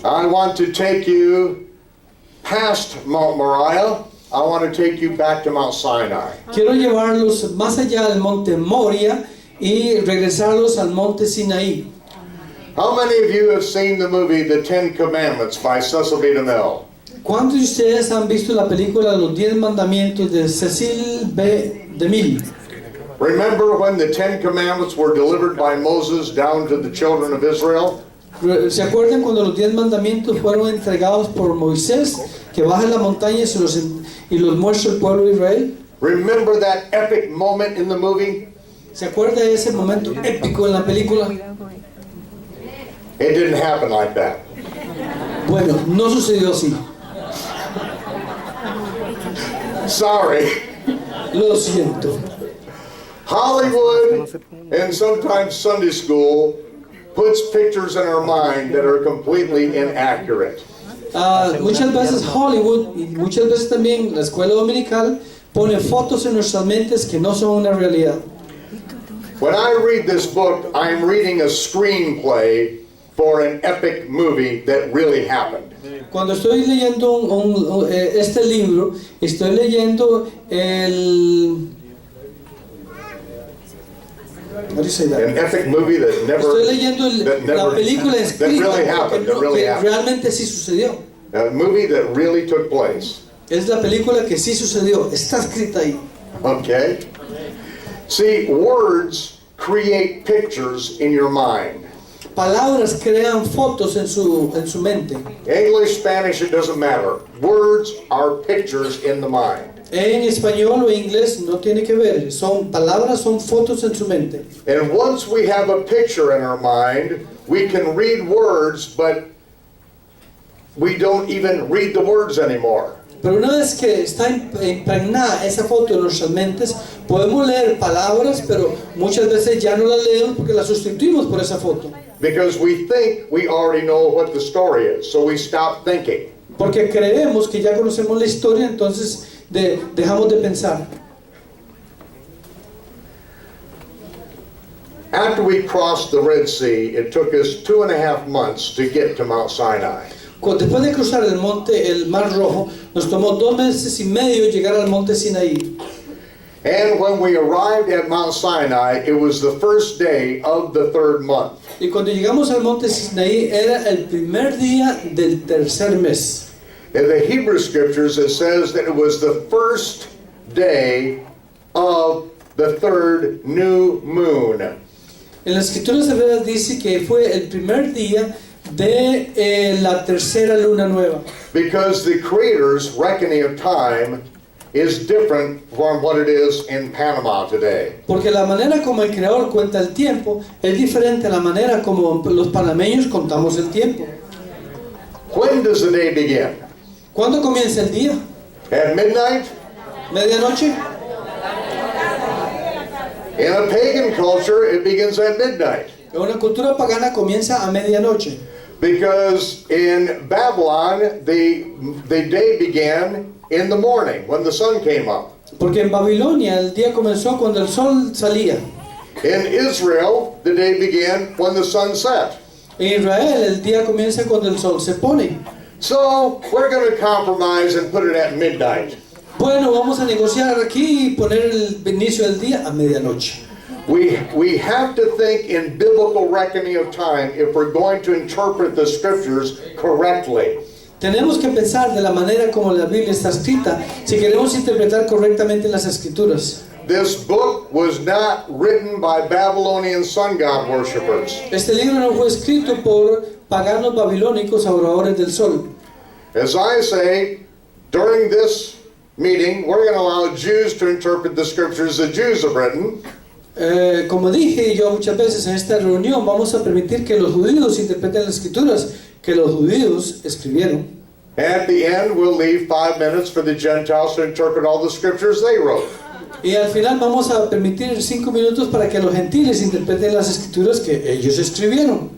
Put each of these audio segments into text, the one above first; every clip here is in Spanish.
I want to take you past Mount Moriah. I want to take you back to Mount Sinai. Quiero llevarlos más allá del monte Moria y regresarlos al monte Sinaí. How many of you have seen the movie The Ten Commandments by Cecil B. DeMille? ¿Cuántos de ustedes han visto la película Los 10 Mandamientos de Cecil B. DeMille? Remember when the Ten Commandments were delivered by Moses down to the children of Israel? ¿Se acuerdan cuando los 10 mandamientos fueron entregados por Moisés, que baja la montaña y los muestra el pueblo de Israel? Remember that epic moment in the movie? ¿Se acuerda de ese momento épico en la película? It didn't happen like that. Bueno, no sucedió así. Sorry. Lo siento. Hollywood and sometimes Sunday school puts pictures in our mind that are completely inaccurate. Muchas veces Hollywood y muchas veces también la escuela dominical pone fotos en nuestras mentes que no son una realidad. When I read this book, I'm reading a screenplay for an epic movie that really happened. Cuando estoy leyendo este libro, estoy leyendo An epic movie that never, estoy leyendo la película escrita que realmente sí sucedió. A movie that really took place. Es la película que sí sucedió, está escrita ahí. Okay. See, words create pictures in your mind. Palabras crean fotos en su mente. English, Spanish, it doesn't matter. Words are pictures in the mind. En español o inglés no tiene que ver, son palabras, son fotos en su mente. And once we have a picture in our mind, we can read words, but we don't even read the words anymore. Pero una vez que está impregnada esa foto en nuestras mentes, podemos leer palabras, pero muchas veces ya no las leemos porque las sustituimos por esa foto. Because we think we already know what the story is, so we stop thinking. Porque creemos que ya conocemos la historia, entonces dejamos de pensar. After we crossed the Red Sea, it took us 2.5 months to get to Mount Sinai. Después de cruzar el Mar Rojo, nos tomó 2 meses y medio llegar al monte Sinaí. And when we arrived at Mount Sinai, it was the first day of the 3rd month. Y cuando llegamos al monte Sinaí era el primer día del tercer mes. In the Hebrew scriptures, it says that it was the first day of the 3rd new moon. En las escrituras hebreas dice que fue el primer día de la tercera luna nueva. Because the Creator's reckoning of time is different from what it is in Panamá today. Porque la manera como el Creador cuenta el tiempo es diferente a la manera como los panameños contamos el tiempo. When does the day begin? ¿Cuándo comienza el día? At midnight? ¿Medianoche? In a pagan culture, it begins at midnight. En una cultura pagana comienza a medianoche. Because in Babylon, the day began in the morning when the sun came up. Porque en Babilonia el día comenzó cuando el sol salía. In Israel, the day began when the sun set. En Israel el día comienza cuando el sol se pone. So we're going to compromise and put it at midnight. Bueno, vamos a negociar aquí y poner el inicio del día a medianoche. We have to think in biblical reckoning of time if we're going to interpret the scriptures correctly. Tenemos que pensar de la manera como la Biblia está escrita si queremos interpretar correctamente las escrituras. This book was not written by Babylonian sun god worshippers. Este libro no fue escrito por paganos babilónicos adoradores del sol. As I say, during this meeting, we're going to allow Jews to interpret the scriptures the Jews have written. Como dije yo muchas veces en esta reunión, vamos a permitir que los judíos interpreten las escrituras que los judíos escribieron. At the end, we'll leave 5 minutes for the Gentiles to interpret all the scriptures they wrote. Y al final vamos a permitir 5 minutos para que los gentiles interpreten las escrituras que ellos escribieron.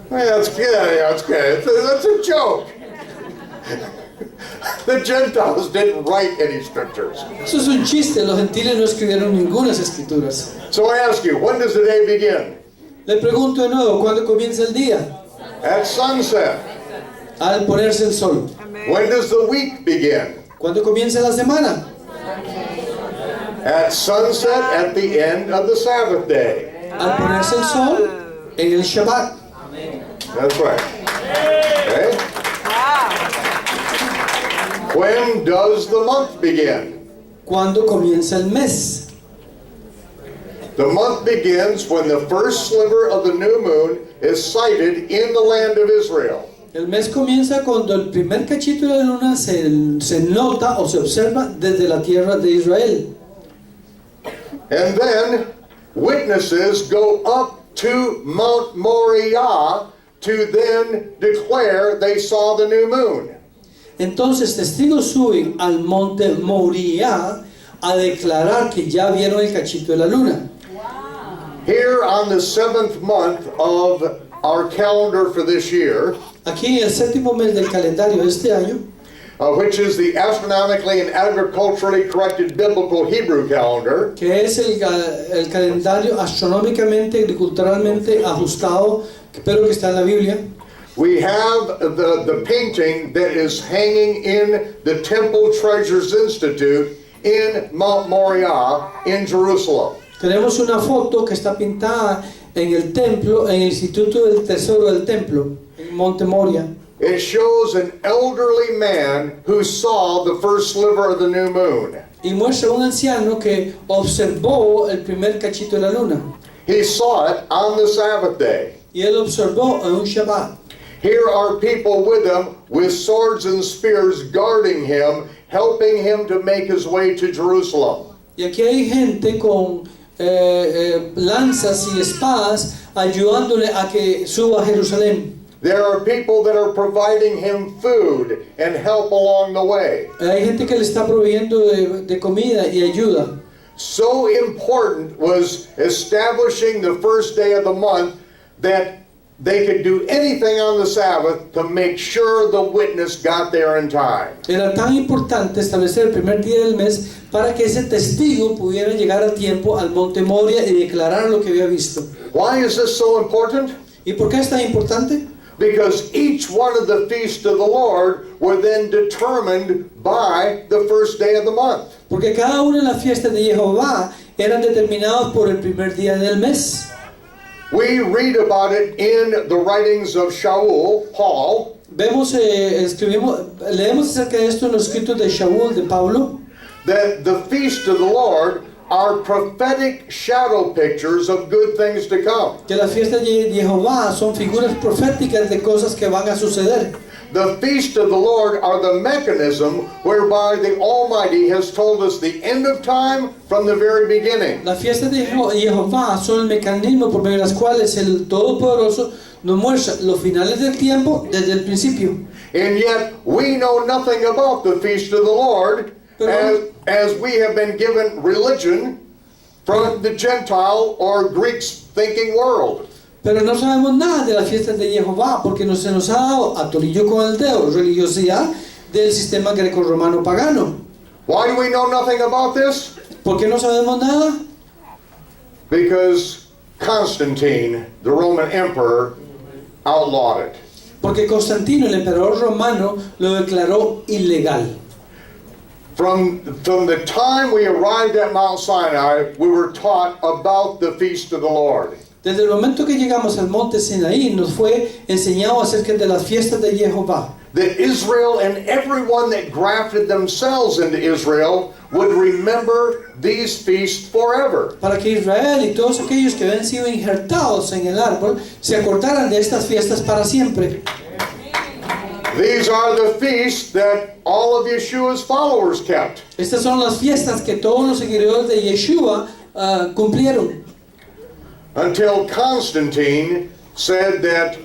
Well, that's good. That's good. That's a joke. The Gentiles didn't write any scriptures. Eso es un chiste, los gentiles no escribieron ninguna escrituras. So I ask you, when does the day begin? Le pregunto de nuevo, ¿cuándo comienza el día? At sunset. al ponerse el sol. When does the week begin? ¿Cuándo comienza la semana? At sunset at the end of the Sabbath day. Al ponerse el sol en el Shabbat. That's right. Okay? When does the month begin? ¿Cuándo comienza el mes? The month begins when the first sliver of the new moon is sighted in the land of Israel. El mes comienza cuando el primer cachito de la luna se nota o se observa desde la tierra de Israel. And then witnesses go up to Mount Moriah to then declare they saw the new moon. Entonces testigos suben al monte Moriah a declarar que ya vieron el cachito de la luna. Here on the 7th month of our calendar for this year, Aquí en el séptimo mes del calendario de este año, which is the astronomically and agriculturally corrected biblical Hebrew calendar, que es el calendario astronómicamente, agriculturalmente ajustado, pero que está en la Biblia, we have the painting that is hanging in the Temple Treasures Institute in Mount Moriah in Jerusalem. tenemos una foto que está pintada en el templo, en el Instituto del Tesoro del Templo, en Monte Moria. It shows an elderly man who saw the first sliver of the new moon. Y muestra un anciano que observó el primer cachito de la luna. He saw it on the Sabbath day. Y él observó en un Shabbat. Here are people with him with swords and spears guarding him, helping him to make his way to Jerusalem. Y aquí hay gente con lanzas y espadas ayudándole a que suba a Jerusalén. There are people that are providing him food and help along the way. Hay gente que le está proveyendo de comida y ayuda. So important was establishing the first day of the month that they could do anything on the Sabbath to make sure the witness got there in time. Era tan importante establecer el primer día del mes para que ese testigo pudiera llegar a tiempo al monte Moria y declarar lo que había visto. Why is this so important? ¿Y por qué es tan importante? Because each one of the feasts of the Lord were then determined by the first day of the month. Porque cada una de las fiestas de Jehová eran determinadas por el primer día del mes. We read about it in the writings of Shaul, Paul, Leemos acerca de esto en los escritos de Shaul, de Pablo, that the feast of the Lord are prophetic shadow pictures of good things to come. que las fiestas de Jehová son figuras proféticas de cosas que van a suceder. The feast of the Lord are the mechanism whereby the Almighty has told us the end of time from the very beginning. Las fiestas de Jehová son el mecanismo por medio de las cuales el Todopoderoso nos muestra los finales del tiempo desde el principio. And yet we know nothing about the feast of the Lord as we have been given religion from the Gentile or Greek thinking world. Pero no sabemos nada de las fiestas de Jehová porque se nos ha dado a torillo con el dedo religiosidad del sistema greco-romano pagano. Why do we know nothing about this? ¿Por qué no sabemos nada? Because Constantine, the Roman emperor, outlawed it. Porque Constantino, el emperador romano, lo declaró ilegal. From the time we arrived at Mount Sinai, we were taught about the feast of the Lord. Desde el momento que llegamos al monte Sinaí, nos fue enseñado acerca de las fiestas de Jehová. That Israel and everyone that grafted themselves into Israel would remember these feasts forever. Para que Israel y todos aquellos que habían sido injertados en el árbol se acordaran de estas fiestas para siempre. These are the feasts that all of Yeshua's followers kept. Estas son las fiestas que todos los seguidores de Yeshua cumplieron. Until Constantine said that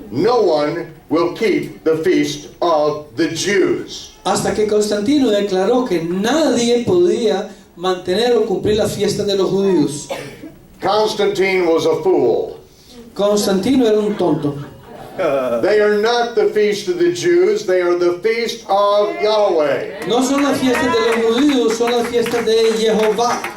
no one will keep the feast of the Jews. Hasta que Constantino declaró que nadie podía mantener o cumplir la fiesta de los judíos. Constantine was a fool. Constantino era un tonto. They are not the feast of the Jews, they are the feast of Yahweh. No son las fiestas de los judíos, son las fiestas de Jehová.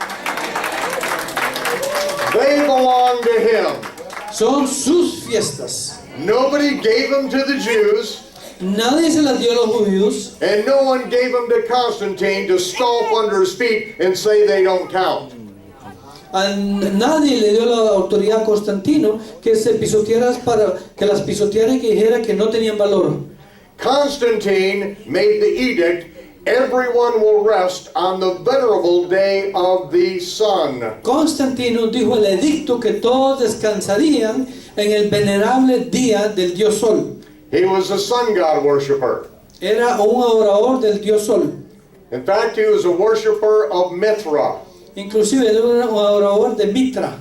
They belong to him. Son sus fiestas. Nobody gave them to the Jews. Nadie se las dio a los judíos and no one gave them to Constantine to stomp under his feet and say they don't count. Nadie le dio la autoridad a Constantino que se pisoteara para que las pisoteara y que dijera que no tenían valor. Constantine made the edict, everyone will rest on the venerable day of the sun. Constantino dijo el edicto que todos descansarían en el venerable día del dios Sol. He was a sun god worshiper. Era un adorador del dios Sol. In fact, he was a worshiper of Mithra. Inclusive era un adorador de Mitra.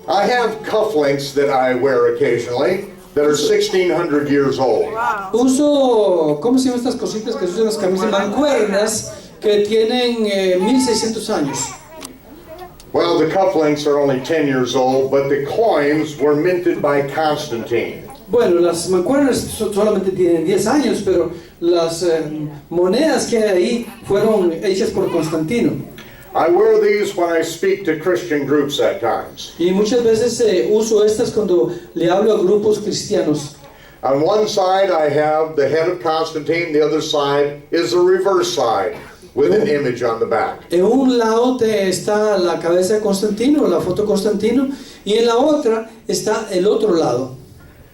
I have cufflinks that I wear occasionally that are 1,600 years old. Uso, ¿cómo se llaman estas cositas que se usan las camisas? Mancuernas que tienen 1600 años. Well, the cufflinks are only 10 years old, but the coins were minted by Constantine. Bueno, las mancuernas solamente tienen 10 años, pero las monedas que hay ahí fueron hechas por Constantino. I wear these when I speak to Christian groups at times. Y muchas veces uso estas cuando le hablo a grupos cristianos. On one side I have the head of Constantine, the other side is the reverse side with an image on the back. En un lado está la cabeza de Constantino, la foto de Constantino, y en la otra está el otro lado.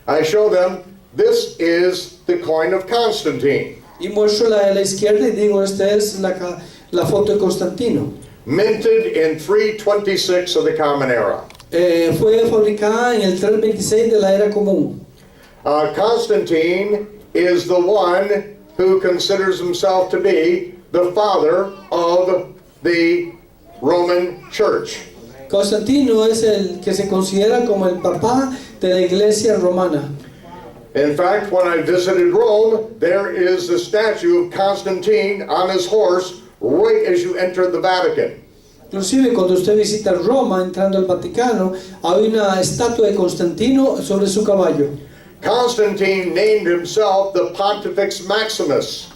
I show them, this is the coin of Constantine. Y muestro la de la izquierda y digo, esta es la foto de Constantino. Minted in 326 of the Common Era. Fue fabricada en el 326 de la era común. Constantine is the one who considers himself to be the father of the Roman Church. Constantino es el que se considera como el papá de la iglesia romana. In fact, when I visited Rome, there is the statue of Constantine on his horse right as you enter the Vatican. Inclusive cuando usted visita Roma, entrando al Vaticano, hay una estatua de Constantino sobre su caballo. Constantine named himself the Pontifex Maximus,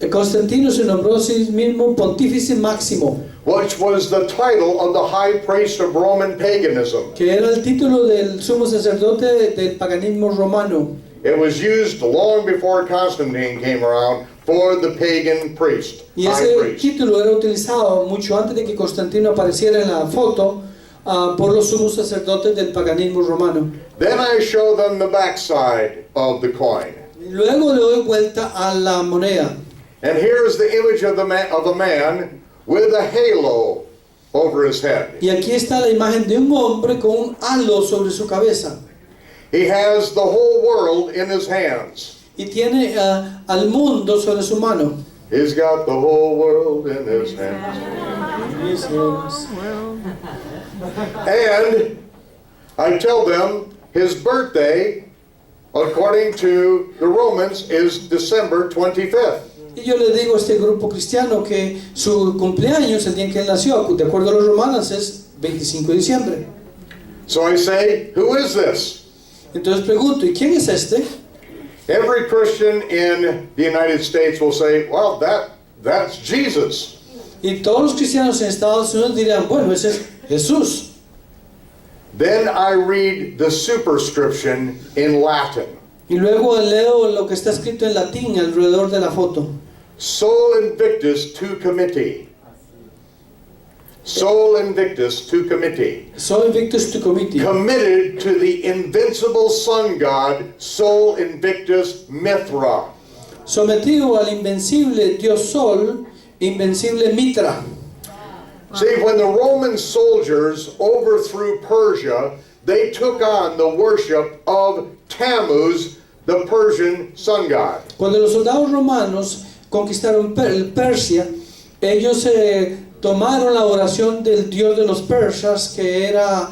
Constantino se nombró a sí mismo Pontífice Máximo, which was the title of the high priest of Roman paganism. que era el título del sumo sacerdote del paganismo romano. It was used long before Constantine came around for the pagan priest, Y high ese priest. título era utilizado mucho antes de que Constantino apareciera en la foto por los sumos sacerdotes del paganismo romano. Then I show them the backside of the coin. Luego le doy vuelta a la moneda. And here's the image of a man with a halo over his head. Y aquí está la imagen de un hombre con un halo sobre su cabeza. He has the whole world in his hands. Y tiene al mundo sobre su mano. He's got the whole world in his hands. And I tell them his birthday, according to the Romans, is December 25th. Y yo le digo a este grupo cristiano que su cumpleaños, el día en que él nació, de acuerdo a los romanos, es 25 de diciembre. So I say, who is this? Entonces pregunto, ¿y quién es este? Every Christian in the United States will say, well, that's Jesus. Y todos los cristianos en Estados Unidos dirán, bueno, ese es Jesús. Then I read the superscription in Latin. Y luego leo lo que está escrito en latín alrededor de la foto. Sol Invictus to Committee. Sol Invictus to Committee. Sol Invictus to Committee. Committed to the invincible sun god, Sol Invictus Mithra. Sometido al invencible dios Sol, invencible Mitra. See, when the Roman soldiers overthrew Persia, they took on the worship of Tammuz, the Persian sun god. Cuando los soldados romanos conquistaron Persia, ellos tomaron la oración del dios de los persas, que era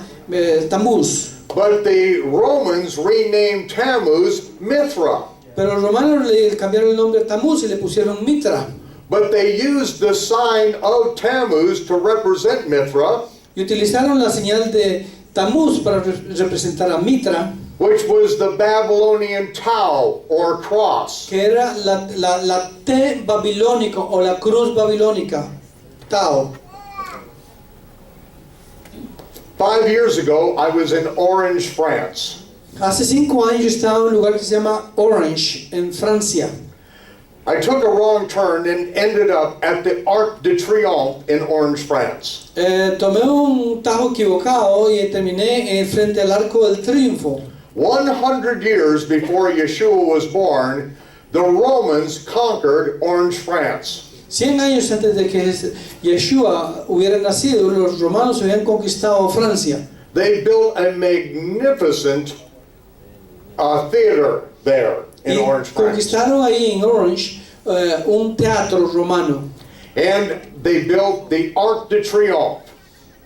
Tamuz. But the Romans renamed Tammuz Mithra. Pero los romanos le cambiaron el nombre a Tamuz y le pusieron Mitra. But they used the sign of Tammuz to represent Mithra, Y utilizaron la señal de Tamuz para representar a Mitra, which was the Babylonian Tau or cross. que era la T babilónica o la cruz babilónica, Tau. 5 years ago, I was in Orange, France. Hace 5 años yo estaba en un lugar que se llama Orange, en Francia. I took a wrong turn and ended up at the Arc de Triomphe in Orange, France. Tomé un tajo equivocado y terminé frente al Arco del Triunfo. 100 years before Yeshua was born, the Romans conquered Orange, France. 100 años antes de que Yeshua hubiera nacido, los romanos habían conquistado Francia. They built a magnificent theater there in Orange, France. Conquistaron ahí en Orange un teatro romano. And they built the Arc de Triomphe,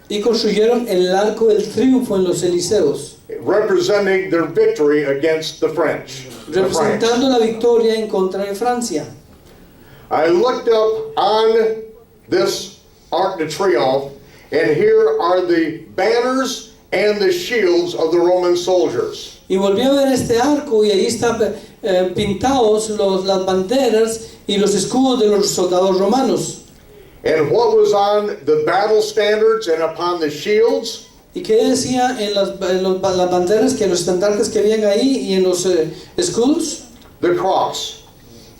Y construyeron el Arco del Triunfo en los Elíseos, representing their victory against the French. representando la victoria en contra de Francia. I looked up on this Arc de Triomphe, and here are the banners and the shields of the Roman soldiers. Y volví a ver este arco y ahí están pintados las banderas y los escudos de los soldados romanos. And what was on the battle standards and upon the shields? ¿Y qué decía en las banderas, que en los estandartes que habían ahí y en los escudos? The cross.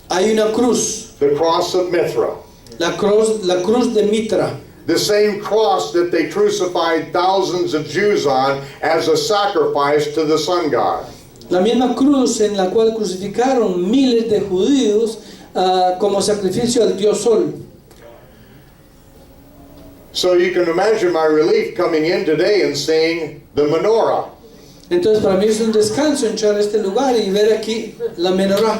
Hay una cruz, The cross of Mithra. la cruz de Mitra. The same cross that they crucified thousands of Jews on as a sacrifice to the sun god. La misma cruz en la cual crucificaron miles de judíos como sacrificio al dios Sol. So you can imagine my relief coming in today and seeing the menorah. Entonces para mí es un descanso entrar a este lugar y ver aquí la menorá.